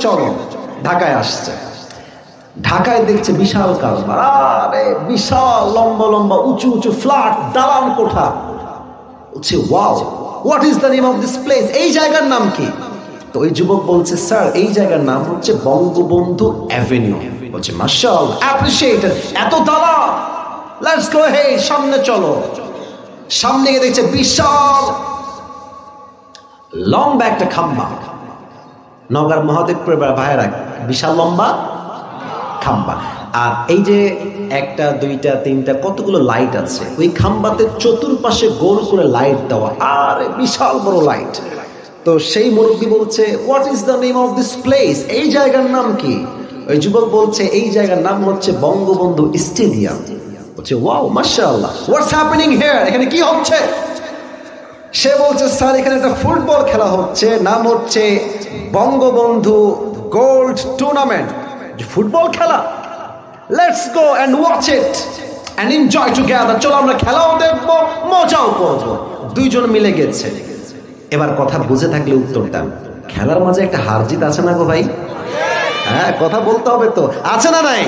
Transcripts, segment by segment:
চলো। ঢাকায় আসছে, ঢাকায় দেখছে বিশাল কারবার, আরে বিশাল লম্বা লম্বা উঁচু উঁচু ফ্ল্যাট, দালান কোঠা। বলছে wow, what is the name of this place? এই জায়গার নাম কি? তো ওই যুবক বলছে স্যার এই জায়গার নাম হচ্ছে বঙ্গবন্ধু অ্যাভিনিউ। বলছে মাশাআল্লাহ, অ্যাপ্রিশিয়েটেড, এত দালান, লেটস গো, হে সামনে চলো। সামনে গিয়ে দেখছে বিশাল লম্বা একটা খাম্বা। নগর মহাদেবপুর ভাইয়েরা, বিশাল লম্বা খাম্বা। আর এই যে একটা দুইটা তিনটা কতগুলো লাইট আছে, ওই খাম্বাতে চতুর্পাশে গোল করে লাইট দেওয়া, আর বিশাল বড় লাইট। তো সেই মুরব্বী বলছে what is the name of this place? এই জায়গার নাম কি? ওই যুবক বলছে এই জায়গার নাম হচ্ছে বঙ্গবন্ধু স্টেডিয়াম। বলছে ওয়াও মাশাআল্লাহ, হোয়াটস হ্যাপেনিং হিয়ার? এখানে কি হচ্ছে? সে বলছে স্যার এখানে একটা ফুটবল খেলা হচ্ছে, নাম হচ্ছে বঙ্গবন্ধু গোল্ড টুর্নামেন্ট। ফুটবল খেলা, let's go and watch it and enjoy together. চলো আমরা খেলাও দেখবো, মজাও করবো। দুইজন মিলে গেছে। এবার কথা বুঝে থাকলে উত্তর দেন, খেলার মাঝে একটা হার জিত আছে না গো ভাই? হ্যাঁ, কথা বলতে হবে তো, আছে না নাই?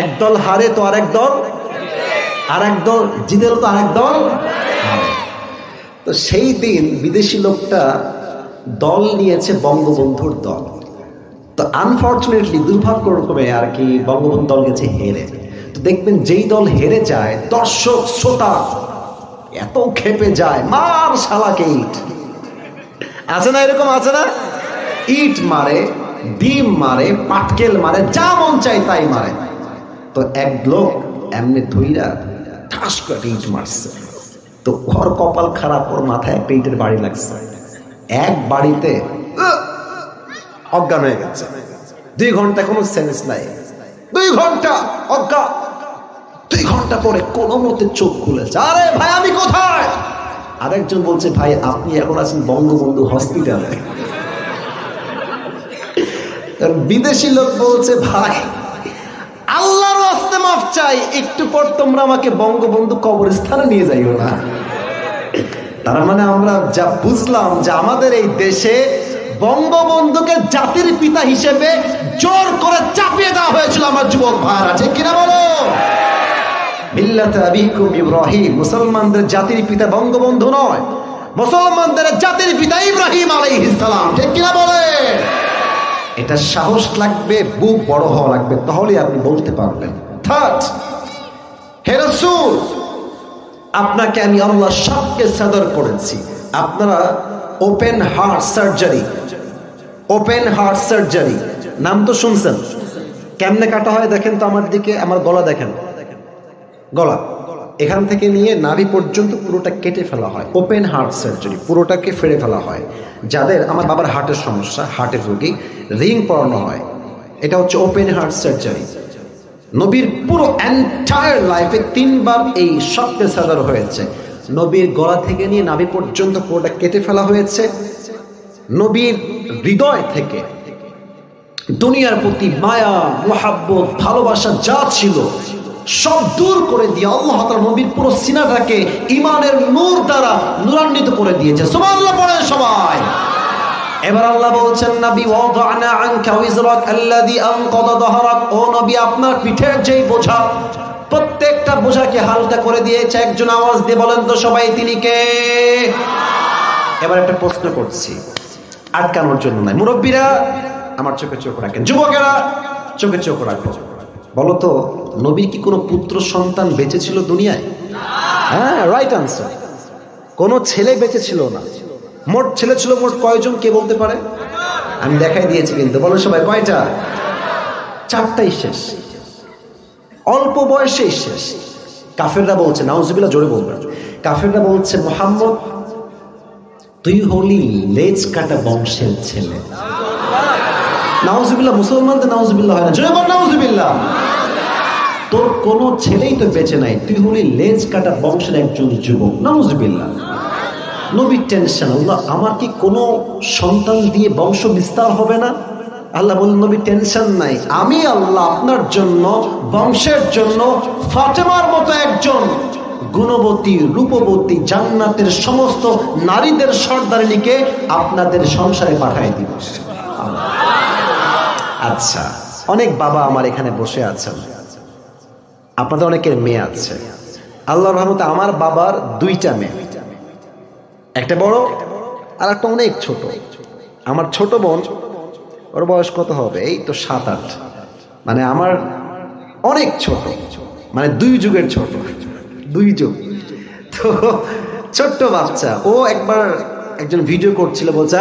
একদল হারে তো আরেক দল, আরেক দল জিতেল তো আরেক দল হারে। তো সেই দিন বিদেশি লোকটা দল নিয়েছে বঙ্গবন্ধুর দল। তো আনফর্চুনেটলি, দুর্ভাগ্যক্রমে আর কি, বঙ্গবন্ধু দল গেছে হেরে। তো দেখবেন যেই দল হেরে যায়, দর্শক শ্রোতা এত খেপে যায়, মার শালাকে ইট। আছে না এরকম? আছে না? ইট মারে, ডিম মারে, পাটকেল মারে, যা মন চাই তাই মারে। তো এক লোক এমনি ধুইরা ঠাস করে ইট মারছে। তো ওর কপাল খারাপ, ওর মাথায় একটা ইটের বাড়ি লাগছে। এক বাড়িতে অজ্ঞান হয়ে গেছে। 2 ঘন্টা কোনো সেন্স নাই, 2 ঘন্টা অজ্ঞান। 2 ঘন্টা পরে কোনো মতে চোখ খুলেছে, আরে ভাই আমি কোথায়? আরেকজন বলছে ভাই আপনি এখন আছেন বঙ্গবন্ধু হসপিটালে। বিদেশি লোক বলছে ভাই আল্লাহর রাস্তে মাফ চাই, একটু পর তোমরা আমাকে বঙ্গবন্ধু কবরস্থানে নিয়ে যাইও না। তার মানে আমরা যা বুঝলাম যে আমাদের এই দেশে বঙ্গবন্ধুকে জাতির পিতা হিসেবে জোর করে চাপিয়ে দেওয়া হয়েছিল। আমার যুবক ভাইরা, ঠিক কিনা বলো? মিল্লাতে আবিকুম ইব্রাহিম, মুসলমানদের জাতির পিতা বঙ্গবন্ধু নয়, মুসলমানদের জাতির পিতা ইব্রাহিম আলাইহিস সালাম, ঠিক কিনা বলে? এটা সাহস লাগবে, বুক বড় হওয়া লাগবে, তাহলে আপনি বলতে পারবেন। থার্ড, হে রাসূল, আপনাকে আমি আল্লাহ সবকে সাদর করেছি। আপনারা open heart surgery, open heart surgery নাম তো শুনছেন। কেমনে কাটা হয় দেখেন তো আমার দিকে, আমার গলা দেখেন, গলা এখান থেকে নিয়ে নাভি পর্যন্ত পুরোটা কেটে ফেলা হয়। ওপেন হার্ট সার্জারি, পুরোটাকে ফেড়ে ফেলা হয়। যাদের, আমার বাবার হার্টের সমস্যা, হার্টের রোগী, রিং পরানো হয়, এটা হচ্ছে ওপেন হার্ট সার্জারি। নবীর পুরো এন্টায়ার লাইফে 3 বার এই শক্তে সাদর হয়েছে। নবীর গলা থেকে নিয়ে নাভি পর্যন্ত পুরোটা কেটে ফেলা হয়েছে। নবীর হৃদয় থেকে দুনিয়ার প্রতি মায়া, মুহাব্বত, ভালোবাসা যা ছিল সব দূর করে দিয়ে আল্লাহ তাআলা নবীর পুরো সিনাটাকে ঈমানের নূর দ্বারা নূরান্বিত করে দিয়েছে। সুবহানাল্লাহ পড়ে সবাই। এবার আল্লাহ বলছেন নবী, ওয়াদানা আনকা উযরাক আল্লাযী আনকাযা যাহরাক, ও নবী আপনার পিঠের যেই বোঝা, প্রত্যেকটা বোঝাকে হালকা করে দিয়েছে। একজন আওয়াজ দিয়ে বলেন তো সবাই, তিনি কে? এবার একটা প্রশ্ন করছি, আটকানোর জন্য নয়। মুরব্বীরা আমার চোখে চোখ রাখেন, যুবকেরা চোখে চোখ রাখো। বলো তো, নবীর কি কোনো পুত্র সন্তান বেঁচে ছিল দুনিয়ায়? হ্যাঁ, রাইট আনসার। কোনো ছেলে বেঁচে ছিল না। মোট ছেলে ছিল মোট কয়জন, কে বলতে পারে? আমি দেখাই দিয়েছি কিন্তু, বলো সবাই কয়টা? 4টাই শেষ, অল্প বয়সেই শেষ। কাফেররা বলছে, নাউজুবিল্লাহ, জোরে বলবেন, কাফেররা বলছে মুহাম্মদ তুই হলি লেজ কাটা বংশের ছেলে। নাউজুবিল্লাহ, মুসলমানদের নাউজুবিল্লাহ হয় না, জোরে বল নাউজুবিল্লাহ। তোর কোনো ছেলেই তো বেঁচে নাই, তুই হলি লেজ কাটা বংশের একজন যুবক, নাউজুবিল্লাহ। নবীর টেনশন, আল্লাহ আমার কি কোনো সন্তান দিয়ে বংশ বিস্তার হবে না? আল্লাহ বললেন নবী টেনশন নাই, আমি আল্লাহ আপনার জন্য, বংশের জন্য ফাতেমার মতো একজন গুণবতী, রূপবতী, জান্নাতের সমস্ত নারীদের সর্দারিনীকে আপনাদের সংসারে পাঠিয়ে দিব। আচ্ছা, অনেক বাবা আমার এখানে বসে আছেন, আপনাদের অনেকের মেয়ে আছে। আল্লাহর রহমতে আমার বাবার দুইটা মেয়ে, একটা বড় আর একটা অনেক ছোট। আমার ছোট বোন, ওর বয়স কত হবে, এই তো 7-8, মানে আমার অনেক ছোট, মানে 2 যুগের ছোট, 2 যুগ। তো ছোট্ট বাচ্চা, ও একবার একজন ভিডিও করছিল, বলছে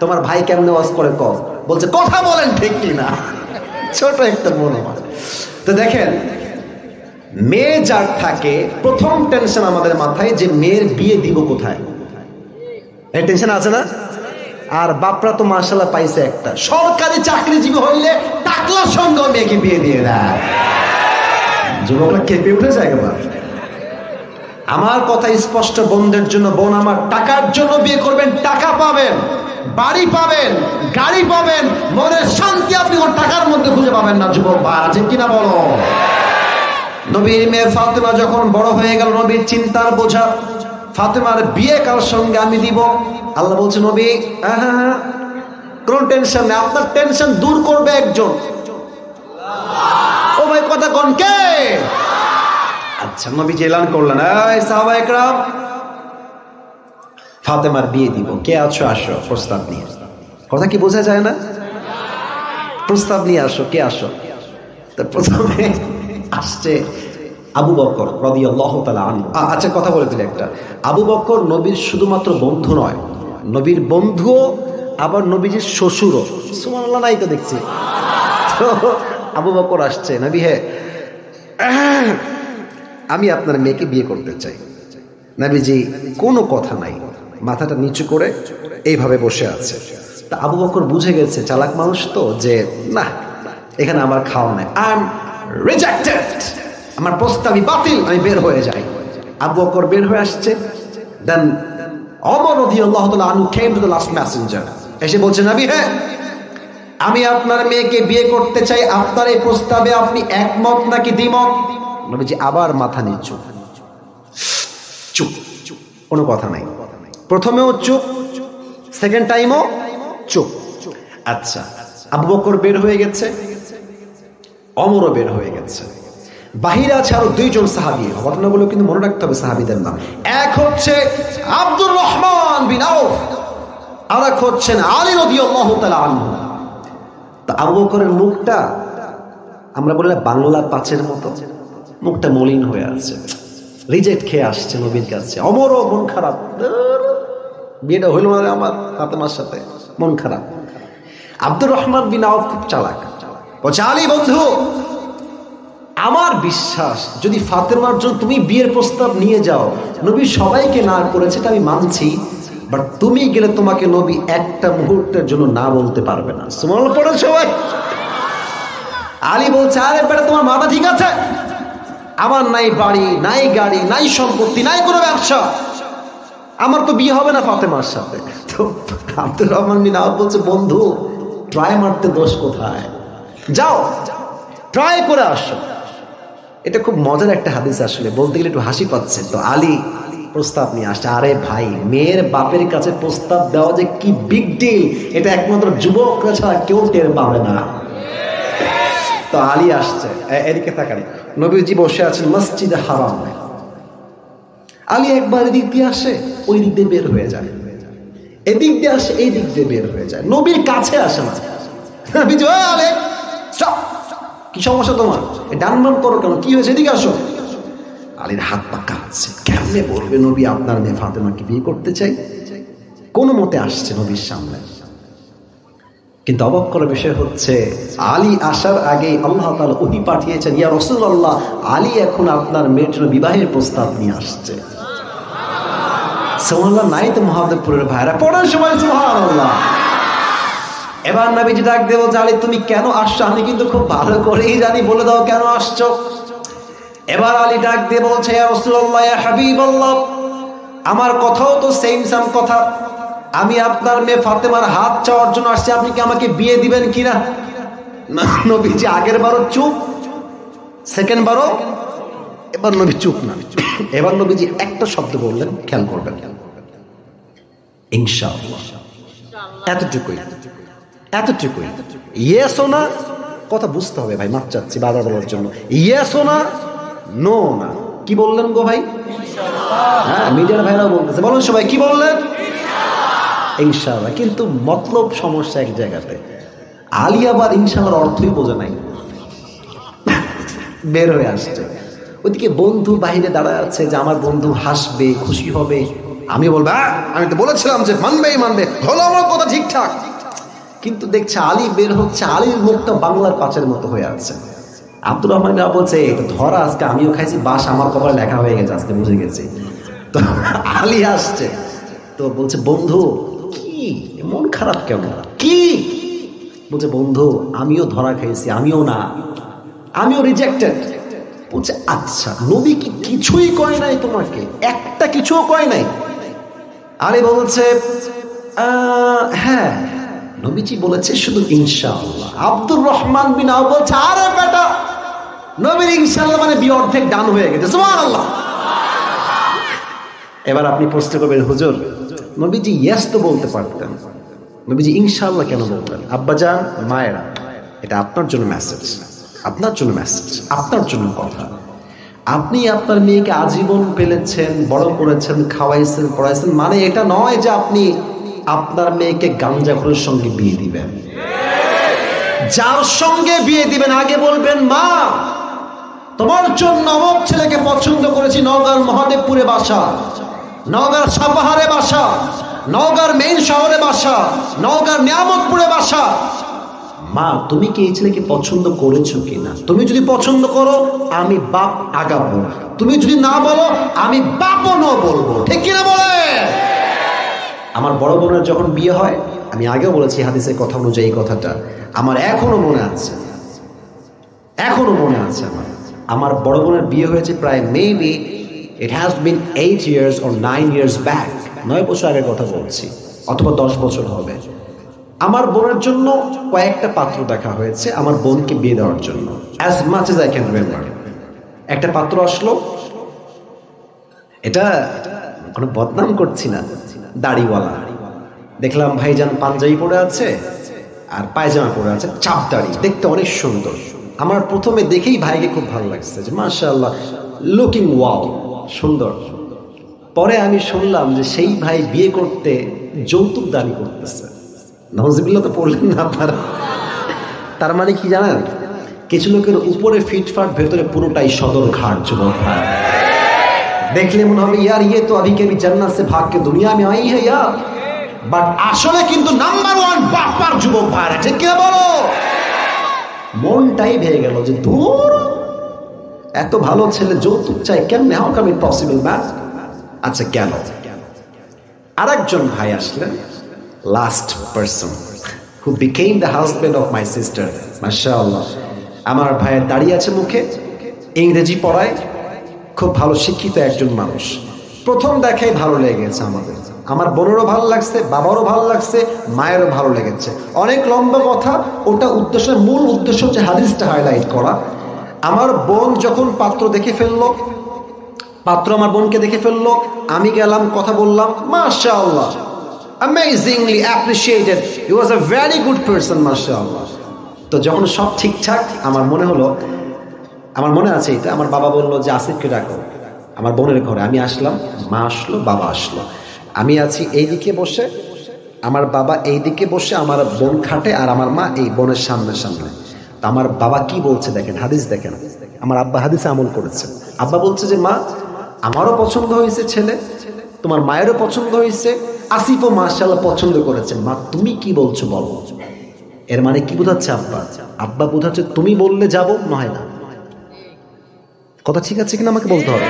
তোমার ভাই কেমনে ওয়াজ করে কর, বলছে কথা বলেন ঠিক কিনা। ছোট একটা বোন আমার। তো দেখেন, মেয়ে যার থাকে, প্রথম টেনশন আমাদের মাথায় যে মেয়ের বিয়ে দিব কোথায়, এই টেনশন আছে না? আর বাপরা তো মাশাআল্লাহ পাইছে একটা, সরকারি চাকরিজীবী হইলে টাকলার সঙ্গে মেয়েকে বিয়ে দিয়ে দেয়। যুবকরা কেঁপে উঠে যায় একবার। আমার কথা স্পষ্ট, বোনদের জন্য, বোন আমার টাকার জন্য বিয়ে করবেন, টাকা পাবেন, বাড়ি পাবেন, গাড়ি পাবেন, মনের শান্তি আপনি ওর টাকার মধ্যে খুঁজে পাবেন না। যুবক ভাই আছে কিনা বলো? নবীর মেয়ে ফাতেমা যখন বড় হয়ে গেল, নবীর চিন্তার বোঝা, ফাতেমার বিয়ে কার সঙ্গে আমি দিব। আল্লাহ বলছে, নবী হ্যাঁ, কোন টেনশন নেই, আপনার টেনশন দূর করবে একজন। ও ভাই কথা কোন কে? আচ্ছা, নবী এলান করলেন, এই সাহাবায়ে কেরাম, ফাতেমার বিয়ে দিব, কে আছো আসো প্রস্তাব নিয়ে। কথা কি বোঝা যায় না? প্রস্তাব নিয়ে আসো, কে আসো? তো প্রথমে আসছে আবু বকর রাদিয়াল্লাহু তাআলা আনহু। আচ্ছা, কথা বলে দিলে একটা, আবু বকর নবীর শুধুমাত্র বন্ধু নয়, নবীর বন্ধুও, আবার নবীজির শ্বশুরও। সুবহানাল্লাহ, নাই তো দেখছি। তো আবু বকর আসছে, নবী হে, আমি আপনার মেয়েকে বিয়ে করতে চাই। নবীজি কোনো কথা নাই, মাথাটা নিচু করে এইভাবে বসে আছে। তা আবু বকর বুঝে গেছে, চালাক মানুষ তো, যে না, এখানে আমার খাওয়া নাই, আই এম রিজেক্টেড, আমার প্রস্তাবই বাতিল, আমি বের হয়ে যাই। আবু বকর বের হয়ে আসছে। দেন ওমর রাদিয়াল্লাহু তাআলা আনহু came to the last messenger, এসে বলছে, নবী হে, আমি আপনার মেয়েকে বিয়ে করতে চাই, আপনার এই প্রস্তাবে আপনি একমত নাকি দ্বিমত? নবীজি আবার মাথা নিচু, চুপ, কোনো কথা নাই। প্রথমেও চুপ, সেকেন্ড টাইমও চুপ। আচ্ছা, আবু বকর বের হয়ে গেছে, ওমরও বের হয়ে গেছে, বাহিরে আছে আরো 2 জন সাহাবী। ঘটনাগুলো কিন্তু মনে রাখতে হবে সাহাবীদের নাম। এক হচ্ছে আব্দুর রহমান বিন আউফ, আর এক হচ্ছেন আলী রাদিয়াল্লাহু তাআলা আনহু। তা আবু বকরের মুখটা, আমরা বলি বাংলা পাঁচের মতো, মুখটা মলিন হয়ে আছে, রিজেক্ট খেয়ে আসছে নবীর কাছে। ওমরও মন খারাপ, বিয়েটা হইল না আমার ফাতেমার সাথে, মন খারাপ। আব্দুর রহমান বিন আউফ খুব চালাক, বলছে, আলী বন্ধু, আমার বিশ্বাস যদি ফাতেমার জন্য তুমি বিয়ের প্রস্তাব নিয়ে যাও, নবী সবাইকে না করেছে এটা আমি মানছি, বাট তুমি গেলে তোমাকে নবী একটা মুহূর্তের জন্য না বলতে পারবে না। সুবহানাল্লাহ পড়ো সবাই। আলী বলছে, আরে বেটা, তোমার মাথা ঠিক আছে? আমার নাই বাড়ি, নাই গাড়ি, নাই সম্পত্তি, নাই কোনো ব্যবসা, আমার তো বিয়ে হবে না ফাতেমার সাথে। তো আব্দুর রহমান বিন আউফ বলছে, বন্ধু, ট্রাই মারতে দোষ কোথায়, যাও ট্রাই করে আসো। এটা খুব মজার একটা হাদিস, আসলে বলতে গেলে একটু হাসি পাচ্ছে। তো আলী প্রস্তাব নিয়ে আসছে। আরে ভাই, মেয়ের বাপের কাছে প্রস্তাব দেওয়া যে কি বিগ ডিল, এটা একমাত্র যুবকরা ছাড়া কেউ টের পাবে না। তো আলী আসছে, এদিকে তাকান, নবীজি বসে আছেন মসজিদে হারাম। আলী একবার এদিক দিয়ে আসে, ওই দিক দিয়ে বের হয়ে যায়, এদিক দিয়ে আসে, এই দিক দিয়ে বের হয়ে যায়, নবীর কাছে আসে না। নবীজি, ওই আলে, কি সমস্যা তোমার, ডান বাম করো কেন, কি হয়েছে, এদিকে আসো। আলীর হাত পা কাঁপছে, কেমনে বলবে নবী আপনার মেয়ে ফাতেমাকে বিয়ে করতে চাই। কোনো মতে আসছে নবীর সামনে। কিন্তু অবাক করার বিষয় হচ্ছে, আলী আসার আগে আল্লাহ তাআলা ওহী পাঠিয়েছেন, ইয়া রাসূলুল্লাহ, আলী এখন আপনার মেয়ের জন্য বিবাহের প্রস্তাব নিয়ে আসছে। সুবহানাল্লাহ, নাই তো মহাদেবপুরের ভাইরা পড়ার সময় সুবহানাল্লাহ। এবার নবীজি ডাক দিয়ে বলছে, আলী তুমি কেন আসছো, আমি কিন্তু খুব ভালো করেই জানি, বলে দাও কেন আসছো। এবার আলী ডাক দিয়ে বলছে, ইয়া রাসূলুল্লাহ, ইয়া হাবিবাল্লাহ, আমার কথাও তো সেম কথা, আমি আপনার মেয়ে ফাতেমার হাত চাওয়ার জন্য আসছি, আপনি কি আমাকে বিয়ে দিবেন কিনা? নবীজি আগের বারও চুপ, সেকেন্ড বারও, এবার নবী চুপ না। এবার নবীজি একটা শব্দ বললেন, খেয়াল করবেন, ইনশাআল্লাহ। এতটুকুই, এতটুকুই। ইয়েস ও না, কথা বুঝতে হবে ভাই, মাপ চাচ্ছি বারবার বলার জন্য। ইয়েস ও না, নো না। কি বললেন গো ভাই? হ্যাঁ, মিডিয়ার ভাইরাও বলতেছে, বলুন সবাই কি বললেন? ইনশাআল্লাহ। কিন্তু মতলব সমস্যা এক জায়গাতে। আলী আবার ইনশাআল্লাহর অর্থই বোঝে নাই, বের হয়ে আসছে। ওইদিকে বন্ধু বাহিরে দাঁড়ায় আছে যে আমার বন্ধু হাসবে, খুশি হবে। আমি বলবো আমি তো বলেছিলাম যে মানবেই মানবে, হলো আমার কথা ঠিকঠাক। কিন্তু দেখছে আলী বের হচ্ছে, আলীর মুখটা বাংলার পাঁচের মতো হয়ে আছে। আব্দুর রহমান বলছে এটা ধরা, আজকে আমিও খাইছি বাস, আমার কপালে লেখা হয়ে গেছে, আজকে বুঝে গেছি। তো আলী আসছে, তো বলছে বন্ধু কি মন খারাপ কেন? কি বলছে? বন্ধু আমিও ধরা খাইছি, আমিও রিজেক্টেড। বলছে আচ্ছা, নবী কি কিছুই কয় নাই তোমাকে? একটা কিছুও কয় নাই? আলী বলছে হ্যাঁ, নবীজি বলেছে শুধু ইনশাআল্লাহ। আব্দুর রহমান বিন আওফ বলছে আরে বেটা, নবীর ইনশাআল্লাহ মানে বিয়ে অর্ধেক ডান হয়ে গেছে, সুবহানাল্লাহ। এবার আপনি প্রশ্ন করবেন হুজুর, নবীজি ইয়েস তো বলতে পারতেন, নবীজি ইনশাআল্লাহ কেন বলতেন? আব্বাজান, মায়েরা, এটা আপনার জন্য মেসেজ, আপনার জন্য মেসেজ, আপনার জন্য কথা। আপনি আপনার মেয়েকে আজীবন পেলেছেন, বড় করেছেন, খাওয়াইছেন, পড়াইছেন, মানে এটা নয় যে আপনি আপনার মেয়েকে গাঞ্জাখোরের সঙ্গে বিয়ে দিবেন। যার সঙ্গে বিয়ে দিবেন আগে বলবেন মা তোমার জন্য অমুক ছেলেকে পছন্দ করেছি, নওগাঁর মহাদেবপুরে বাসা, নওগাঁর সাপাহারে বাসা, নওগাঁর মেইন শহরে বাসা, নওগাঁর নিয়ামতপুরে বাসা। মা তুমি কি এই ছেলেকে পছন্দ করেছো কিনা? তুমি যদি পছন্দ করো আমি বাপ আগাবো, তুমি যদি না বলো আমি বাপও ন বলবো, ঠিক কিনা বলে? আমার বড় বোনের যখন বিয়ে হয়, আমি আগেও বলেছি হাদিসের কথা অনুযায়ী এই কথাটা আমার এখনো মনে আছে, এখনো মনে আছে। আমার বড় বোনের বিয়ে হয়েছে প্রায় maybe it has been 8 years or 9 years back, 9 বছর আগের কথা বলছি, অথবা 10 বছর হবে। আমার বোনের জন্য কয়েকটা পাত্র দেখা হয়েছে আমার বোনকে বিয়ে দেওয়ার জন্য, as much as I can remember। একটা পাত্র আসলো, এটা কোনো বদনাম করছি না, দাড়িওয়ালা। দেখলাম ভাইজান পাঞ্জাবি পরে আছে আর পায়জামা পরে আছে, চাপ দাড়ি, দেখতে অনেক সুন্দর। আমার প্রথমে দেখেই ভাইকে খুব ভালো লাগছে যে মাশাআল্লাহ, লুকিং ওয়াও, সুন্দর। পরে আমি শুনলাম যে সেই ভাই বিয়ে করতে যৌতুক দাবি করতেছে। নাউজুবিল্লাহ তো পড়লেন না আপনারা? তার মানে কি জানেন, কিছু লোকের উপরে ফিটফাট, ভেতরে পুরোটাই সদর ঘাট। যুবক ভাই দেখলে মনে হবে ইয়ার ইয়ে তো আভি কবি জান্নাত সে ভাগ কে দুনিয়া মে আই হ্যায় ইয়ার, বাট আসলে কিন্তু নাম্বার 1 বাপার। যুবক ভাই ঠিক কি বলো? মনটাই ভেঙে গেল যে দূর, এত ভালো ছেলে যৌতুক চাই কেমনে? How come it possible man? আচ্ছা কেন? আরেকজন ভাই আসলেন, last person who became the husband of my sister. মাশাআল্লাহ, আমার ভাইয়ের দাঁড়িয়ে আছে মুখে, ইংরেজি পড়ায়, খুব ভালো শিক্ষিত একজন মানুষ। প্রথম দেখাই ভালো লেগেছে আমাদের, আমার বোনেরও ভালো লাগছে, বাবারও ভালো লাগছে, মায়েরও ভালো লেগেছে। অনেক লম্বা কথা, ওটা উদ্দেশ্য, মূল উদ্দেশ্য হচ্ছে হাদিসটা হাইলাইট করা। আমার বোন যখন পাত্র দেখে ফেললো, পাত্র আমার বোনকে দেখে ফেললো, আমি গেলাম, কথা বললাম, মাশাআল্লাহ, amazingly appreciated, he was a very good person, মাশাআল্লাহ। তো যখন সব ঠিকঠাক, আমার মনে হলো, আমার মনে আছে এটা, আমার বাবা বললো যে আসিফকে ডাকো আমার বোনের ঘরে। আমি আসলাম, মা আসলো, বাবা আসলো, আমি আছি এইদিকে বসে, আমার বাবা এইদিকে বসে, আমার বোন খাটে, আর আমার মা এই বোনের সামনে সামনে। তা আমার বাবা কি বলছে দেখেন, হাদিস দেখেন, আমার আব্বা হাদিসে আমল করেছে। আব্বা বলছে যে মা আমারও পছন্দ হয়েছে ছেলে, তোমার মায়েরও পছন্দ হয়েছে, আসিফও মাশাআল্লাহ পছন্দ করেছে, মা তুমি কি বলছো বলো। এর মানে কি বোঝাচ্ছে আব্বা? আব্বা বোঝাচ্ছে তুমি বললে যাবো, নয় না। কথা ঠিক আছে কিনা আমাকে বলতে হবে।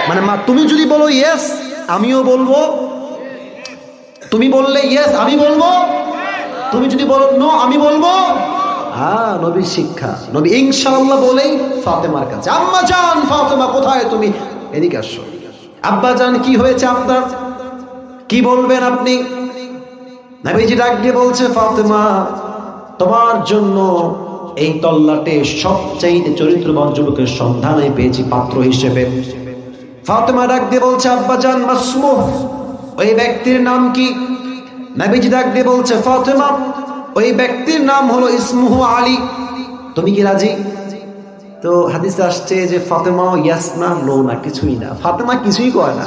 মানে মা তুমি যদি বলো ইয়েস আমিও বলবো, তুমি বললে ইয়েস আমি বলবো, তুমি যদি বলো নো আমি বলবো। নবীর শিক্ষা, নবী ইনশাআল্লাহ বলেই ফাতেমার কাছে, আম্মা জান ফাতেমা কোথায় তুমি, এদিকে আসো। আব্বা জান কি হয়েছে আপনার, কি বলবেন আপনি? নবীজি ডাক দিয়ে বলছে ফাতেমা তোমার জন্য এই তল্লাটে সবচাইতে চরিত্রবান যুবকের সন্ধানে পেয়েছি পাত্র হিসেবে। ফাতেমা ডাক দিয়ে বলছে আব্বা জান মাসমুহ, ওই ব্যক্তির নাম কি? নবীজি ডাক দিয়ে বলছে ফাতেমা ওই ব্যক্তির নাম হলো ইসমুহু আলী, তুমি কি রাজি? তো হাদিসে আসছে যে ফাতেমা ইয়াসনা লো না, কিছুই না, ফাতেমা কিছুই করে না,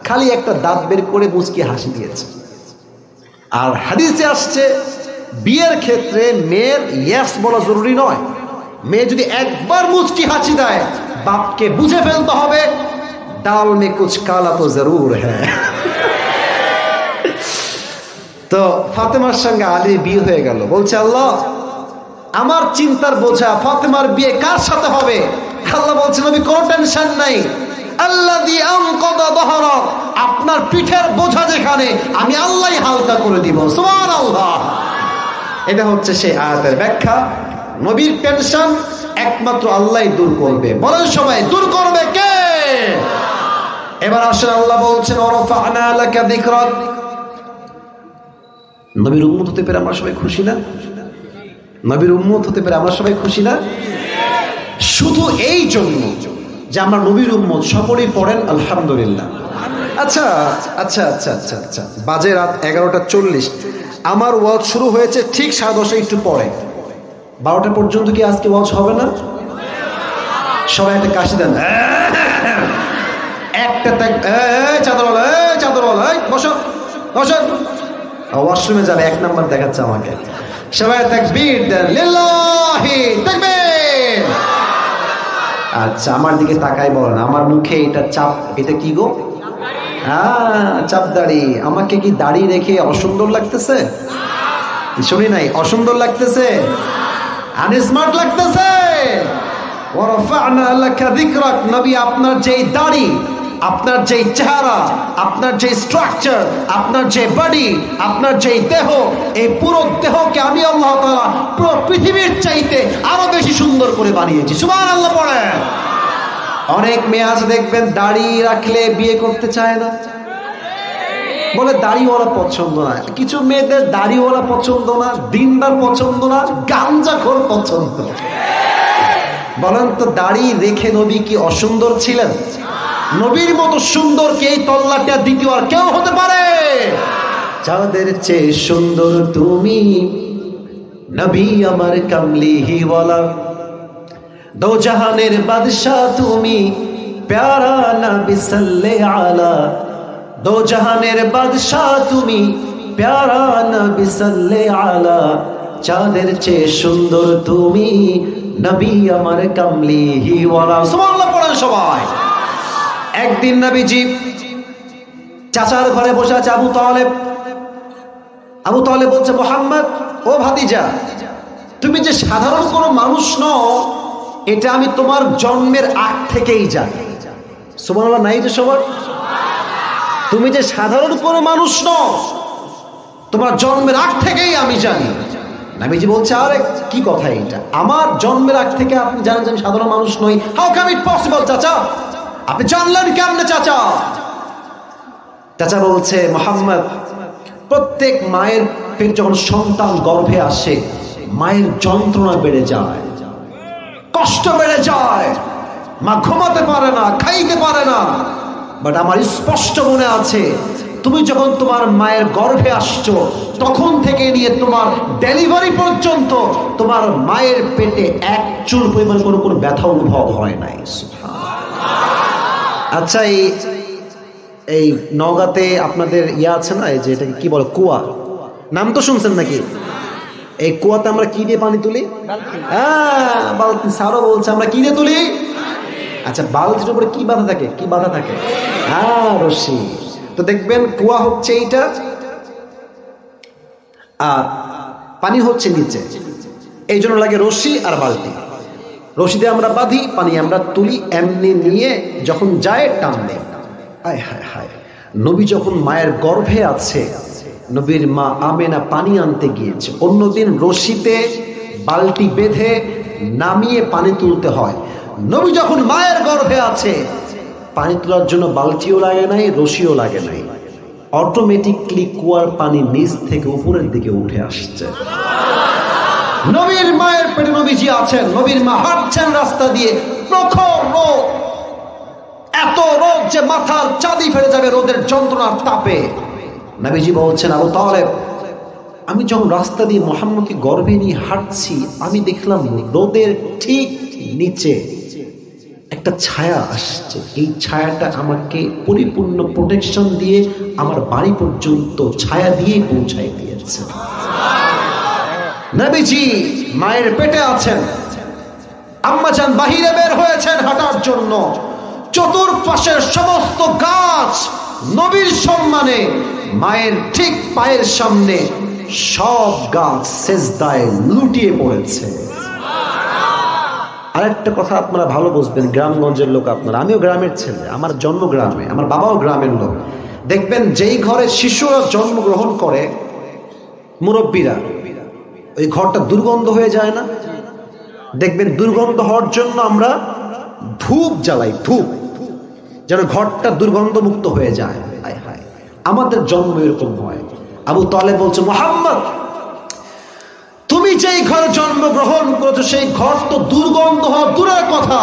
খালি একটা দাঁত বের করে মুচকি হাসি দিয়েছে। আর হাদিসে আসছে বিয়ের ক্ষেত্রে মেয়ের ইয়াস বলা জরুরি নয়, মেয়ে যদি একবার মুচকি হাসি দেয় বাপকে বুঝে ফেলতে হবে ডাল মে কুছ কালা তো জরুর হ্যাঁ। তো ফাতেমার সঙ্গে আলীর বিয়ে হয়ে গেল। বলছে আল্লাহ আমার চিন্তার বোঝা ফাতেমার বিয়ে কার সাথে হবে? আল্লাহ বলছে নবী কোনো টেনশন নাই, আল্লাযী আনকাযা যহরাক, আপনার পিঠের বোঝা যেখানে আমি আল্লাহই হালকা করে দিব। সুবহানাল্লাহ। এটা হচ্ছে সেই আয়াতের ব্যাখ্যা। নবীর টেনশন একমাত্র আল্লাহই দূর করবে। বলেন সবাই, দূর করবে কে? এবার আসেন আল্লাহ বলছেন ওয়ারাফা'না লাকা যিকরাক। নবীর উম্মত হতে পেরে আমরা সবাই খুশি না? নবীর উম্মত হতে পেরে আমরা সবাই খুশি না? শুধু এই জন্য যে আমরা নবীর উম্মত, সকলেই পড়েন আলহামদুলিল্লাহ। আচ্ছা আচ্ছা আচ্ছা আচ্ছা আচ্ছা, বাজে রাত 11:40। আমার ওয়াজ শুরু হয়েছে ঠিক 10:30 একটু পরে। 12টা পর্যন্ত কি আজকে ওয়াজ হবে না? সবাই একটা কাশি দেন, একটা চাদরওয়ালা, চাদরওয়ালা বসো বসো। ওয়াশরুমে যাবে, 1 নাম্বার দেখাচ্ছে আমাকে। সবাই তাকবীর দেন, লিল্লাহি তাকবীর। আচ্ছা আমার দিকে তাকাই বলেন, আমার মুখে এটা চাপ, এটা কি গো? চাপ দাড়ি। আমাকে কি দাড়ি রেখে অসুন্দর লাগতেছে? শুনি নাই, অসুন্দর লাগতেছে, আনস্মার্ট লাগতেছে? ওয়ারাফা'না লাকা যিকরাক। নবী আপনার যেই দাড়ি, আপনার যেই চেহারা, আপনার যে স্ট্রাকচার, আপনার যে বডি, আপনার যেই দেহ, এই পুরো দেহকে আমি আল্লাহ তাআলা পুরো পৃথিবীর চাইতে আরো বেশি সুন্দর করে বানিয়েছি। সুবহানাল্লাহ পড়ে। অনেক মেয়ে আছে দেখবেন দাড়ি রাখলে বিয়ে করতে চায় না, বলে দাড়িওয়ালা পছন্দ না। কিছু মেয়েদের দাড়িওয়ালা পছন্দ না, দিনদার পছন্দ না, গাঞ্জাখোর পছন্দ। বলেন তো দাড়ি রেখে নবী কি অসুন্দর ছিলেন? নবীর মতো সুন্দর কে এই তল্লাটা দ্বিতীয় আর কেউ হতে পারে? যাদের চেয়ে সুন্দর তুমি নবী আমার কামলিওয়ালা, দো জাহানের বাদশাহ তুমি প্যারা নবী সাল্লাল্লাহু আলা, দো জাহানের বাদশাহ তুমি প্যারা নবী সাল্লাল্লাহু আলা, চাঁদের চেয়ে সুন্দর তুমি নবী আমার কামলিওয়ালা। সুবহানাল্লাহ পড়েন সবাই। একদিন নবীজি চাচার ঘরে বসে আছে আবু তালেব। আবু তালেব বলছে মুহাম্মদ, ও ভাতিজা, তুমি যে সাধারণ কোনো মানুষ নও এটা আমি তোমার জন্মের আগ থেকেই জানি। সুবহানাল্লাহ নাই যে সবার? তুমি যে সাধারণ কোনো মানুষ নও তোমার জন্মের আগ থেকেই আমি জানি। নবীজি বলছে আরে কি কথা এটা, আমার জন্মের আগ থেকে আপনি জানেন যে আমি সাধারণ মানুষ নই? হাউ ক্যান ইট পসিবল চাচা, আপনি জানলেন কেমনে চাচা? চাচা বলছে মুহাম্মদ, প্রত্যেক মায়ের পেট যখন সন্তান গর্ভে আসে মায়ের যন্ত্রণা বেড়ে যায়, কষ্ট বেড়ে যায়, মা ঘুমাতে পারে না, খাইতে পারে না। বাট আমার স্পষ্ট মনে আছে তুমি যখন তোমার মায়ের গর্ভে আসছো তখন থেকে নিয়ে তোমার ডেলিভারি পর্যন্ত তোমার মায়ের পেটে এক চুল পরিমাণ কোনো ব্যথা অনুভব হয় নাই। আচ্ছা এই নওগাঁতে আপনাদের ইয়া আছে না, এই যে এটাকে কি বলে, কুয়া, নাম তো শুনছেন নাকি? এই কুয়াতে আমরা কি দিয়ে পানি তুলি? হ্যাঁ বালতি। স্যারও বলছে আমরা কি দিয়ে তুলি? আচ্ছা বালতির উপরে কি বাঁধা থাকে? কি বাঁধা থাকে? হ্যাঁ রশি। তো দেখবেন কুয়া হচ্ছে এইটা আর পানি হচ্ছে নিচে, এই জন্য লাগে রশি আর বালতি। রশি দিয়ে আমরা বাঁধি, পানি আমরা তুলি, এমনি নিয়ে যখন যায় টান দেয়। হায় হায় হায়, নবী যখন মায়ের গর্ভে আছে, নবীর মা আমেনা পানি আনতে গিয়েছে, অন্যদিন রশিতে বালতি বেঁধে নামিয়ে পানি তুলতে হয়। নবী যখন মায়ের গর্ভে আছে পানি তোলার জন্য বালতিও লাগে নাই, রশিও লাগে নাই, অটোমেটিকলি কুয়ার পানি নিচ থেকে উপরের দিকে উঠে আসছে। নবীর মায়ের পেটে নবীজি আছেন, নবীর মা হাঁটছেন রাস্তা দিয়ে, প্রখর রোদ, এত রোদ যে মাথার চাঁদি ফেলে যাবে রোদের যন্ত্রণার তাপে। নবীজি বলছেন আবু তালেব আমি যখন রাস্তা দিয়ে মুহাম্মদকে গর্ভে নিয়ে হাঁটছি, আমি দেখলাম রোদের ঠিক নিচে একটা ছায়া আসছে। এই ছায়াটা আমাকে পরিপূর্ণ প্রোটেকশন দিয়ে আমার বাড়ি পর্যন্ত ছায়া দিয়ে পৌঁছাই দিয়েছে। নবীজি মায়ের পেটে আছেন, আম্মাজান বাহিরে বের হয়েছেন হাঁটার জন্য। চতুর্পাশের সমস্ত গাছ নবীর সম্মানে, মায়ের ঠিক পায়ের সামনে সব গাছ সেজদায় লুটিয়ে পড়েছে। আরেকটা কথা আপনারা ভালো বুঝবেন, গ্রামগঞ্জের লোক আপনারা, আমিও গ্রামের ছেলে, আমার জন্ম গ্রামে, আমার বাবাও গ্রামের লোক। দেখবেন যেই ঘরে শিশুরা জন্মগ্রহণ করে, মুরব্বীরা, ওই ঘরটা দুর্গন্ধ হয়ে যায় না? দেখবেন দুর্গন্ধ হওয়ার জন্য আমরা ধূপ জ্বালাই, ধূপ, যেন ঘরটা দুর্গন্ধ মুক্ত হয়ে যায়। হায় হায়, আমাদের জন্ম এরকম হয়। আবু তালেব বলছে, মুহাম্মদ তুমি যেই ঘরে জন্মগ্রহণ করেছো সেই ঘর তো দুর্গন্ধ হওয়া দূরের কথা,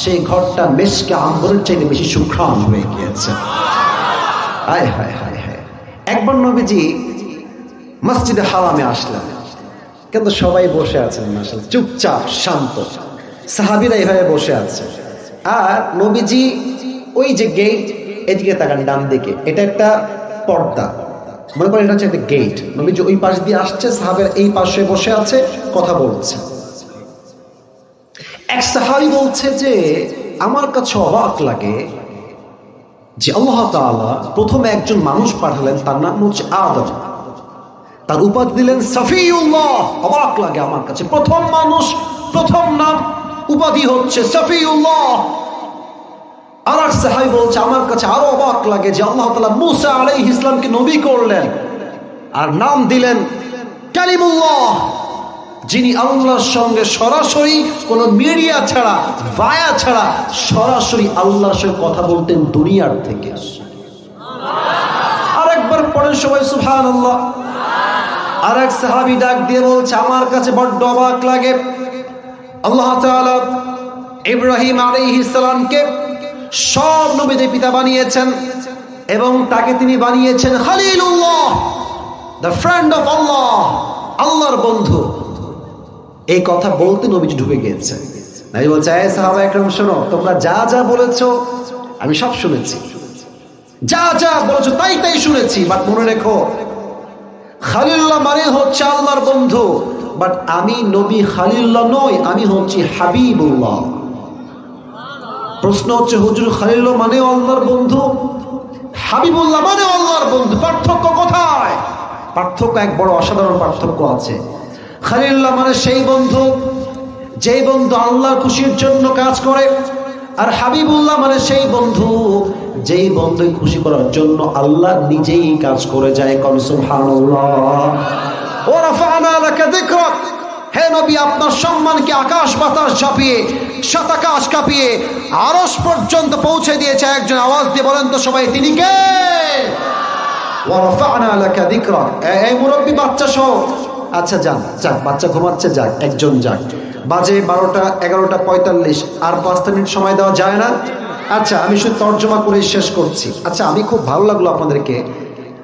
সেই ঘরটা মেশকে আম্বরের চাইতে বেশি সুঘ্রাণ হয়ে গিয়েছে। হায় হায় হায় হায়। একবার নবীজি মসজিদে হারামে আসলেন, কিন্তু সবাই বসে আছেন মাশাআল্লাহ, চুপচাপ শান্ত, সাহাবীরা এইভাবে বসে আছে। আর নবীজি ওই যে গেট, এদিকে তাকান ডান দিকে, এটা একটা পর্দা, মনে করেন এটা হচ্ছে একটা গেট। নবীজি ওই পাশ দিয়ে আসছে, সাহাবের এই পাশে বসে আছে, কথা বলছে। এক সাহাবী বলছে যে আমার কাছে অবাক লাগে যে আল্লাহ তাআলা প্রথমে একজন মানুষ পাঠালেন, তার নাম হচ্ছে আদম, তার উপাধি দিলেন সফিউল্লাহ। অবাক লাগে আমার কাছে, প্রথম মানুষ, প্রথম নাম, উপাধি হচ্ছে সফিউল্লাহ। আর এক সাহাবী বলছে আমার কাছে আরো অবাক লাগে যে আল্লাহ তাআলা মূসা আলাইহিস সালামকে নবী করলেন আর নাম দিলেন কালিমুল্লাহ, যিনি আল্লাহর সঙ্গে সরাসরি কোনো মিডিয়া ছাড়া, ভায়া ছাড়া সরাসরি আল্লাহর সঙ্গে কথা বলতেন দুনিয়ার থেকে। আরেকবার পড়েন সবাই সুবহানাল্লাহ। আর এক সাহাবী ডাক দিয়ে বলছে আমার কাছে বড্ড অবাক লাগে, আল্লাহ তাআলা ইব্রাহিম আলাইহিস সালামকে সব নবীদের পিতা বানিয়েছেন এবং তাকে তিনি বানিয়েছেন খলিলুল্লাহ, দ্য ফ্রেন্ড অফ আল্লাহ, আল্লাহর বন্ধু। এই কথা বলতে নবীজি ঢুকে গিয়েছে। নবী বলছে, এই সাহাবা একরাম শোনো, তোমরা যা যা বলেছো আমি সব শুনেছি, যা যা বলেছো তাই তাই শুনেছি, বাট মনে রেখো খলিলুল্লাহ মানে হচ্ছে আল্লাহর বন্ধু, বাট আমি নবী খলিলুল্লাহ নই, আমি হচ্ছি হাবিবুল্লাহ। প্রশ্ন হচ্ছে হুজুর খলিলুল্লাহ মানে আল্লাহর বন্ধু, হাবিবুল্লাহ মানে আল্লাহর বন্ধু, পার্থক্য কোথায়? পার্থক্য এক বড় অসাধারণ পার্থক্য আছে। খলিলুল্লাহ মানে সেই বন্ধু যেই বন্ধু আল্লাহর খুশির জন্য কাজ করে, আর হাবিবুল্লাহ মানে সেই বন্ধু যেই বন্ধু খুশি করার জন্য আল্লাহ নিজেই কাজ করে যায়। কোন সুবহানাল্লাহ। ওয়া রাফা'না লাকা যিকরাক, হে নবী আপনার সম্মানকে আকাশ বাতাস ঝাঁপিয়ে, সাত আকাশ কাঁপিয়ে আরশ পর্যন্ত পৌঁছে দিয়েছে। একজন আওয়াজ দিয়ে বলেন তো সবাই, তিনি কে? ওয়া রাফা'না লাকা যিকরাক। এই মুরব্বি বাচ্চা সহ, আচ্ছা যান, যাক বাচ্চা ঘুমাচ্ছে, যাক একজন যাক, বাজে 12টা 11:45, আর 5 মিনিট সময় দেওয়া যায় না? আচ্ছা আমি শুধু তর্জমা করে শেষ করছি। আচ্ছা আমি খুব ভালো লাগলো আপনাদেরকে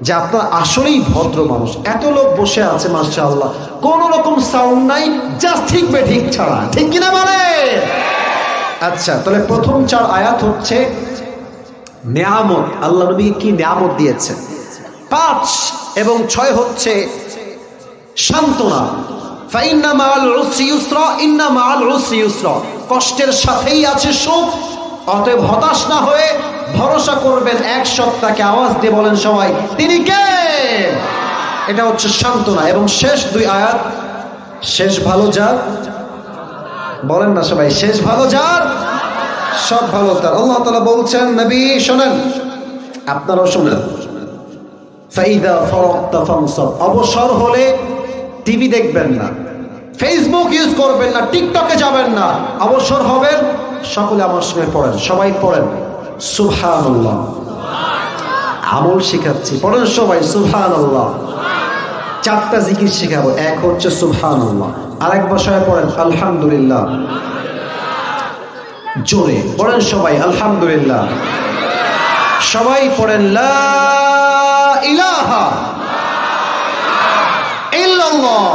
যে আপনারা আসলেই ভদ্র মানুষ, এত লোক বসে আছে মাশাআল্লাহ, কোন রকম সাউন্ড নাই, জাস্ট ঠিক বে ঠিক ছাড়া, ঠিক কিনা বলে? আচ্ছা তাহলে প্রথম 4 আয়াত হচ্ছে নিয়ামত, আল্লাহ নবীকে কি নিয়ামত দিয়েছে। 5 এবং 6 হচ্ছে সান্ত্বনা, ফাইন্না মাআল উসরি ইউসরা, ইন্না মাআল উসরি ইউসরা, কষ্টের সাথেই আছে সুখ, অতএব হতাশ না হয়ে ভরসা করবেন এক সত্তাকে। আওয়াজ দিয়ে বলেন সবাই, তিনি কে? এটা হচ্ছে সান্ত্বনা। এবং শেষ 2 আয়াত, শেষ ভালো যার, বলেন না সবাই, শেষ ভালো যার, সব ভালো তার। আল্লাহ তাআলা বলছেন, নবী শোনেন, আপনারাও শোনেন, ফাইদা ফারাগতা ফানসাব, অবসর হলে টিভি দেখবেন না, ফেসবুক ইউজ করবেন না, টিকটকে যাবেন না, অবসর হবেন সকলে আমার সঙ্গে পড়েন, সবাই পড়েন সুবহানাল্লাহ। আমল শেখাচ্ছি, পড়েন সবাই সুবহানাল্লাহ। 4টা জিকির শেখাবো, এক হচ্ছে সুবহানাল্লাহ, আরেকবার সবাই পড়েন আলহামদুলিল্লাহ, জোরে পড়েন সবাই আলহামদুলিল্লাহ, সবাই পড়েন লা ইলাহা ইল্লাল্লাহ।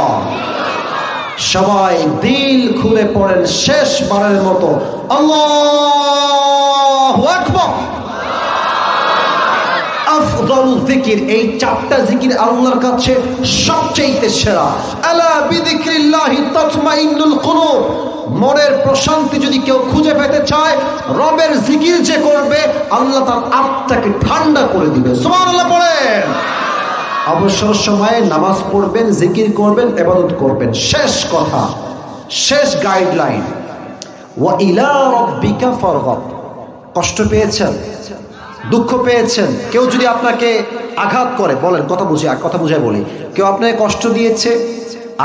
সবাই দিল খুলে পড়েন শেষবারের মতো আল্লাহু আকবার। আফদালু যিকির, এই চারটা জিকির আল্লাহর কাছে সবচেয়ে সেরা। আলা বিযিকরিল্লাহি তাতমাইন্নুল কুলুব, মনের প্রশান্তি যদি কেউ খুঁজে পেতে চায়, রবের জিকির যে করবে আল্লাহ তার আত্মাকে ঠান্ডা করে দিবে। সুবহানাল্লাহ পড়েন। অবসর সময়ে নামাজ পড়বেন, জিকির করবেন, ইবাদত করবেন। শেষ কথা, শেষ গাইডলাইন, ওয়া ইলা রাব্বিকা ফারগাব। কষ্ট পেয়েছেন, দুঃখ পেয়েছেন, কেউ যদি আপনাকে আঘাত করে, বলেন কথা বুঝায় বলি, কেউ আপনাকে কষ্ট দিয়েছে,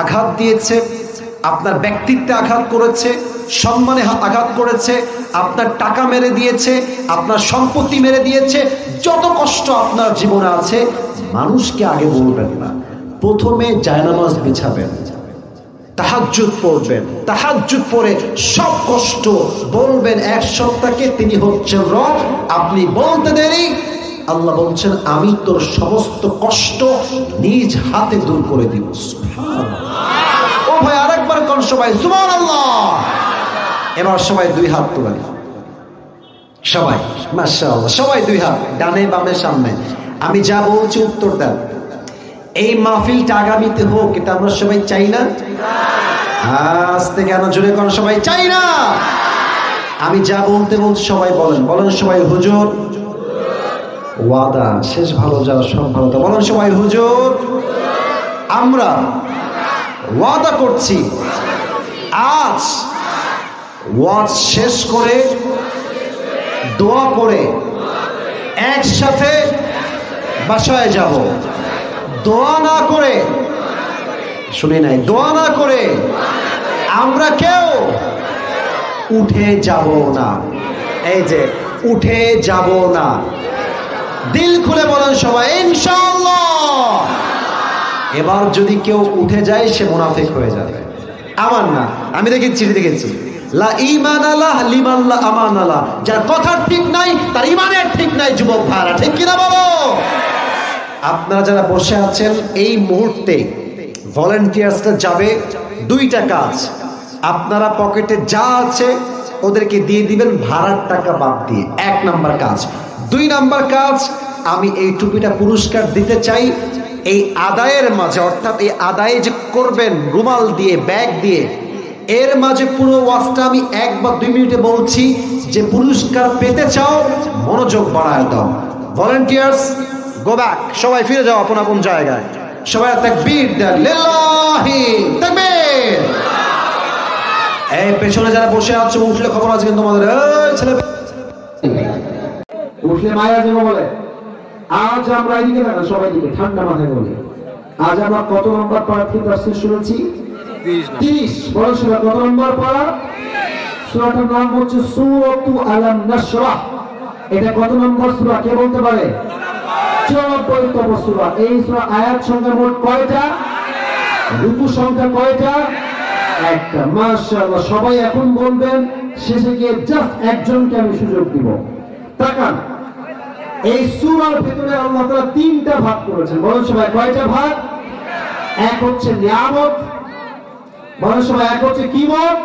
আঘাত দিয়েছে, আপনার ব্যক্তিত্বে আঘাত করেছে, সম্মানে আঘাত করেছে, আপনার টাকা মেরে দিয়েছে, আপনার সম্পত্তি মেরে দিয়েছে, যত কষ্ট আপনার জীবনে আছে মানুষকে আগে বলবেন না, প্রথমে জায়নামাজ বিছাবেন, তাহাজ্জুদ পড়বেন, তাহাজ্জুদ পড়ে সব কষ্ট বলবেন এক সত্তাকে, তিনি হচ্ছেন রব। আপনি বলতে দেরি, আল্লাহ বলছেন আমি তোর সমস্ত কষ্ট নিজ হাতে দূর করে দিব। ও ভাই আরেকবার কোন সবাই সুবহানাল্লাহ। এবার সবাই দুই হাত তুলেন, সবাই মাশাআল্লাহ, সবাই দুই হাত, ডানে বামে সামনে। আমি যা বলছি উত্তর দেন। এই মাহফিলটা আগামীতে হোক, এটা আমরা সবাই চাই না? আস্তে কেন জোরে কোন সবাই চাই না? আমি যা বলতে সবাই বলেন, সবাই হুজুর ওয়াদা, শেষ ভালো যাও সব ভালো। বলেন সবাই হুজুর আমরা ওয়াদা করছি আজ ওয়াজ শেষ করে দোয়া করে একসাথে বাসায় যাব। দোয়া না করে, শুনি নাই, দোয়া না করে আমরা কেউ উঠে যাব না। এই যে উঠে যাব না, দিল খুলে বলেন সবাই ইনশাআল্লাহ। এবার যদি কেউ উঠে যায় সে মুনাফিক হয়ে যাবে। আমার না, আমি দেখেছি লা ঈমান আলা লিমান লা আমান আলা, যার কথা ঠিক নাই তার ঈমানের ঠিক নাই। যুবক ভাইরা ঠিক কিনা বলো? আপনারা যারা বসে আছেন এই মুহূর্তে ভলান্টিয়ার্সরা যাবে, দুইটা কাজ। আপনারা পকেটে যা আছে ওদেরকে দিয়ে দিবেন ভাড়ার টাকা বাদ দিয়ে, 1 নাম্বার কাজ। 2 নাম্বার কাজ, আমি এই টুপিটা পুরস্কার দিতে চাই। এই আদায়ের মাঝে, অর্থাৎ এই আদায়ে যে করবেন রুমাল দিয়ে, ব্যাগ দিয়ে, এর মাঝে পুরো ওয়াজটা আমি 1 বা 2 মিনিটে বলছি। যে পুরস্কার পেতে চাও মনোযোগ বাড়ায় দাও। ভলান্টিয়ার্স গো ব্যাক, সবাই ফিরে যাও আপন আপন জায়গায়। সবাই তাকবীর দেন, লিল্লাহি তাকবীর। এই পেছনে যারা বসে আছো উঠলে খবর আছে কিন্তু তোমাদের, এই ছেলে উঠলে মায়া যেন বলে। আজ আমরা এদিকে না, সবাই দিকে ঠান্ডা মাথায় বলি, আজ আমরা কত নম্বর পারা থেকে তাফসীর শুনেছি? 30। বড় সূরা কত নম্বর পারা? সূরাটার নাম হচ্ছে সূরাতু আলাম নাশরাহ। এটা কত নম্বর সূরা কে বলতে পারে? 94তম সূরা। এই সূরা আয়াত সংখ্যা মোট কয়টা? রুকু সংখ্যা কয়টা? 1টা। মাশাআল্লাহ, সবাই এখন বলবেন, শেষে গিয়ে জাস্ট একজনকে আমি সুযোগ দিব। তাকান, এই সূরার ভিতরে আল্লাহ তাআলা 3টা ভাগ করেছেন। বলেন সবাই কয়টা ভাগ? 1 হচ্ছে নিয়ামত, বলেন সবাই 1 হচ্ছে কি মত,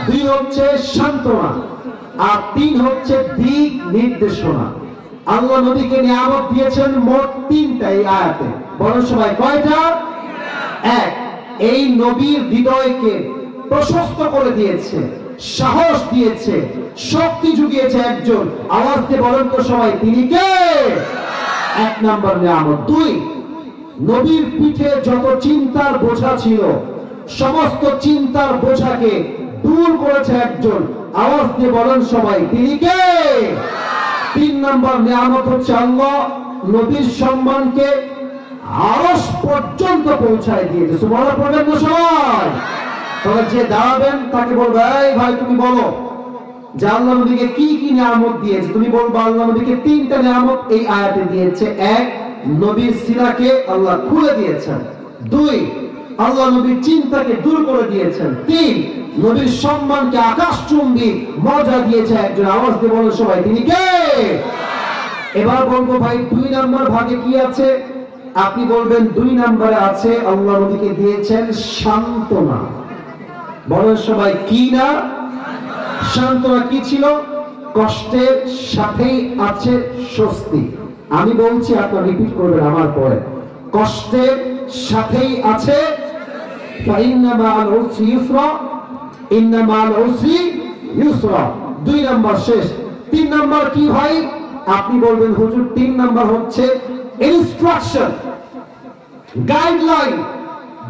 2 হচ্ছে সান্ত্বনা, আর 3 হচ্ছে দিক নির্দেশনা। আল্লাহ নবীকে নিয়ামত দিয়েছেন মোট 3টা এই আয়াতে। বলেন সবাই কয়টা? 1, এই নবীর হৃদয়কে প্রশস্ত করে দিয়েছে, সাহস দিয়েছে, শক্তি জুগিয়েছে একজন। আওয়াজ দিয়ে বলেন তো সবাই, তিনি কে? 1 নাম্বার নিয়ামত। 2, নবীর পিঠে যত চিন্তার বোঝা ছিল সমস্ত চিন্তার বোঝাকে দূর করেছে একজন। আওয়াজ দিয়ে বলেন সবাই, তিনি কে? 3 নাম্বার নিয়ামত হচ্ছে আল্লাহ নবীর সম্মানকে আরশ পর্যন্ত পৌঁছায় দিয়েছে। সুবহানাল্লাহ পড়বেন না সবাই? তবে যে দাঁড়াবেন তাকে বলবে, এই ভাই তুমি বলো যে আল্লাহ নবীকে কি কি নিয়ামত দিয়েছে। তুমি বলবো আল্লাহ নবীকে 3টা নিয়ামত এই আয়াতে দিয়েছে। 1, নবীর সিনাকে আল্লাহ খুলে দিয়েছেন। 2, আল্লাহ নবীর চিন্তাকে দূর করে দিয়েছেন। 3, নবীর সম্মানকে আকাশচুম্বী মর্যাদা দিয়েছে একজন। আওয়াজ দিয়ে বলেন সবাই, তিনি কে? এবার বলবো ভাই 2 নম্বর ভাগে কি আছে? আপনি বলবেন 2 নম্বরে আছে আল্লাহ নবীকে দিয়েছেন সান্ত্বনা। বলেন সবাই কি না? সান্ত্বনা কি ছিল? কষ্টের সাথেই আছে স্বস্তি। আমি বলছি, আপনারা রিপিট করবেন আমার পরে। কষ্টের সাথেই আছে ফাইন্না মাআল উসরি ইউসরা, ইন্না মাআল উসরি ইউসরা। 2 নাম্বার শেষ। 3 নাম্বার কি ভাই? আপনি বলবেন হুজুর 3 নাম্বার হচ্ছে ইনস্ট্রাকশন, গাইডলাইন,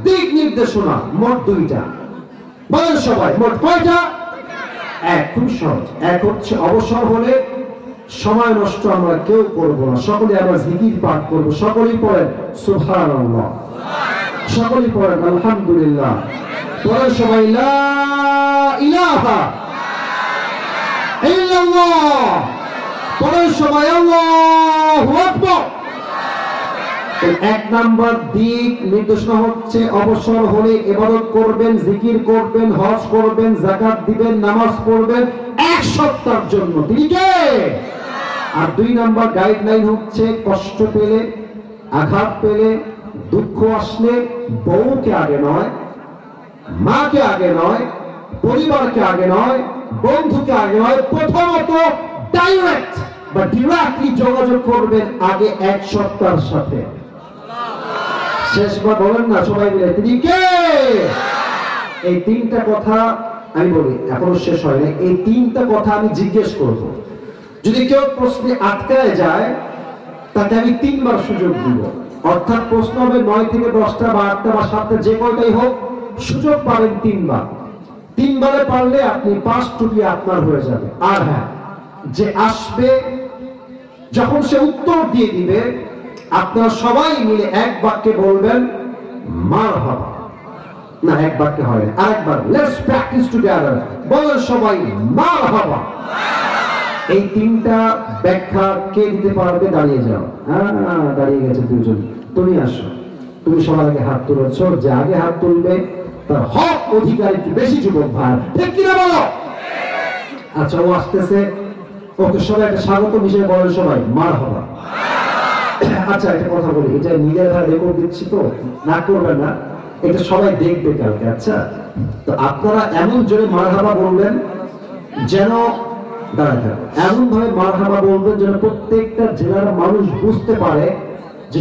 দিক নির্দেশনা। মোট 2টা। বলেন সবাই মোট কয়টা? এক। খুব সহজ। এক হচ্ছে অবসর হলে সময় নষ্ট আমরা কেউ করবো না, সকলে আমরা জিকির পাঠ করবো। সকলেই পড়েন সুবহানাল্লাহ, সকলেই পড়েন আলহামদুলিল্লাহ। পড়েন সবাই লা ইলাহা ইল্লাল্লাহ। পড়েন সবাই আল্লাহু আকবার। 1 নাম্বার দিক নির্দেশনা হচ্ছে অবসর হলে ইবাদত করবেন, জিকির করবেন, হজ করবেন, যাকাত দিবেন, নামাজ পড়বেন 1 সপ্তাহের জন্য। তিনি কে? আর 2 নাম্বার গাইডলাইন হচ্ছে কষ্ট পেলে, আঘাত পেলে, দুঃখ আসলে বউকে আগে নয়, মাকে আগে নয়, পরিবারকে আগে নয়, বন্ধুকে আগে নয়, প্রথমত ডাইরেক্ট বা ডিরেক্টলি যোগাযোগ করবেন আগে 1 সপ্তাহের সাথে। শেষবার বলেন না সবাই মিলে তিনি কে? এই 3টা কথা আমি বলি, এখনো শেষ হয় না। এই 3টা কথা আমি জিজ্ঞেস করব। যদি কেউ প্রশ্নে আটকায় যায় তাকে আমি 3 বার সুযোগ দিব। অর্থাৎ প্রশ্ন হবে 9 থেকে 10টা বা 8টা বা 7টা, যে কয়টাই হোক, সুযোগ পাবেন 3 বার। 3 বারে পারলে আপনি 5 টুপি আপনার হয়ে যাবে। আর হ্যাঁ, যে আসবে যখন সে উত্তর দিয়ে দিবে, আপনারা সবাই মিলে 1 বাক্যে বলবেন মারহাবা। না, 1 বাক্যে হয় না, আরেকবার। Let's practice together. বলেন সবাই মারহাবা। এই 3টা ব্যাখ্যা কে দিতে পারবে? দাঁড়িয়ে যাও। হ্যাঁ, দাঁড়িয়ে গেছে 2 জন। তুমি আসো, তুমি সবার আগে হাত তুলেছো। যে আগে হাত তুলবে তার হক অধিকার একটু বেশি। যুবক ভাই ঠিক কিনা বলো? আচ্ছা, ও আসতেছে, ওকে সবাই একটা স্বাগত হিসেবে বলেন সবাই মারহাবা। আচ্ছা, একটা কথা বলি, এটা নিজের রেকর্ড দিচ্ছি তো, না করবেন না, এটা সবাই দেখবে কালকে। আচ্ছা, তো আপনারা এমন জোরে মারহাবা বলবেন যেন দাঁড়াতে, এমন ভাবে মারহাবা বলবেন যেন প্রত্যেকটা জেলার মানুষ বুঝতে পারে যে